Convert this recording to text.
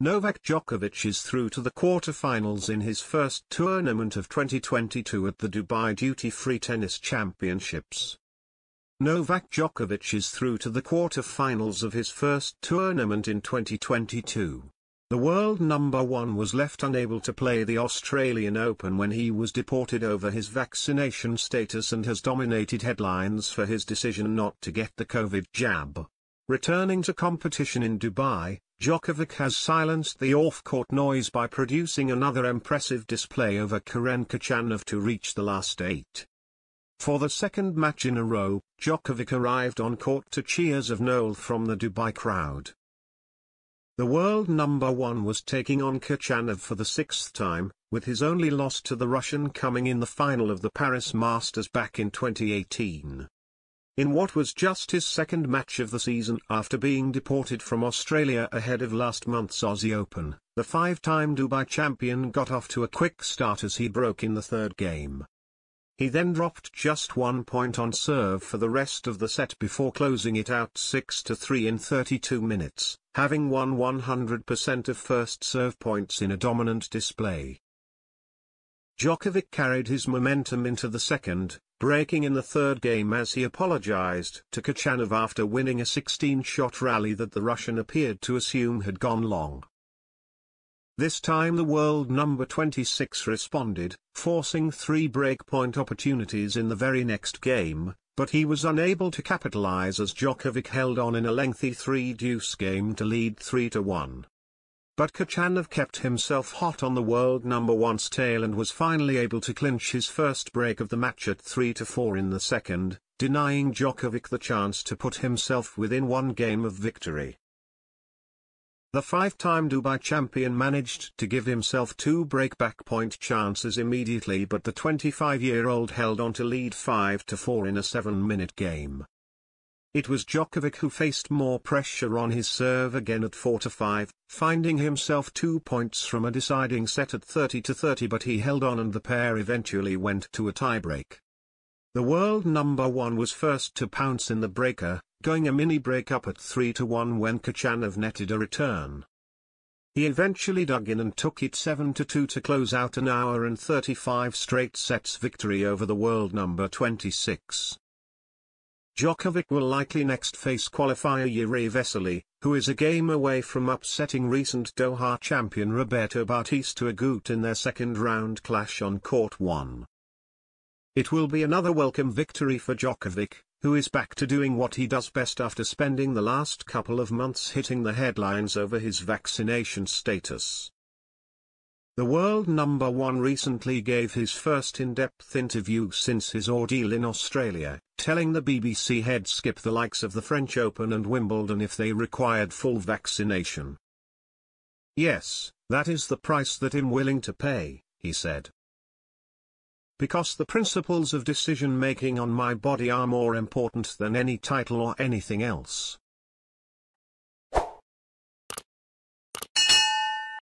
Novak Djokovic is through to the quarter-finals in his first tournament of 2022 at the Dubai Duty-Free Tennis Championships. Novak Djokovic is through to the quarter-finals of his first tournament in 2022. The world number one was left unable to play the Australian Open when he was deported over his vaccination status and has dominated headlines for his decision not to get the COVID jab. Returning to competition in Dubai, Djokovic has silenced the off-court noise by producing another impressive display over Khachanov to reach the last eight. For the second match in a row, Djokovic arrived on court to cheers of Noel from the Dubai crowd. The world number one was taking on Khachanov for the sixth time, with his only loss to the Russian coming in the final of the Paris Masters back in 2018. In what was just his second match of the season after being deported from Australia ahead of last month's Aussie Open, the five-time Dubai champion got off to a quick start as he broke in the third game. He then dropped just 1 point on serve for the rest of the set before closing it out 6-3 in 32 minutes, having won 100% of first serve points in a dominant display. Djokovic carried his momentum into the second, breaking in the third game as he apologized to Khachanov after winning a 16-shot rally that the Russian appeared to assume had gone long. This time the world number 26 responded, forcing three breakpoint opportunities in the very next game, but he was unable to capitalize as Djokovic held on in a lengthy three-deuce game to lead 3-1. But Khachanov kept himself hot on the world number one's tail and was finally able to clinch his first break of the match at 3-4 in the second, denying Djokovic the chance to put himself within one game of victory. The five-time Dubai champion managed to give himself two break-back point chances immediately, but the 25-year-old held on to lead 5-4 in a 7-minute game. It was Djokovic who faced more pressure on his serve again at 4-5, finding himself 2 points from a deciding set at 30-30, but he held on and the pair eventually went to a tiebreak. The world number one was first to pounce in the breaker, going a mini break up at 3-1 when Khachanov netted a return. He eventually dug in and took it 7-2 to close out an hour and 35 straight sets victory over the world number 26. Djokovic will likely next face qualifier Yuri Vesely, who is a game away from upsetting recent Doha champion Roberto Bautista Agut in their second-round clash on Court 1. It will be another welcome victory for Djokovic, who is back to doing what he does best after spending the last couple of months hitting the headlines over his vaccination status. The world number one recently gave his first in-depth interview since his ordeal in Australia, telling the BBC he'd skip the likes of the French Open and Wimbledon if they required full vaccination. "Yes, that is the price that I'm willing to pay," he said. "Because the principles of decision-making on my body are more important than any title or anything else."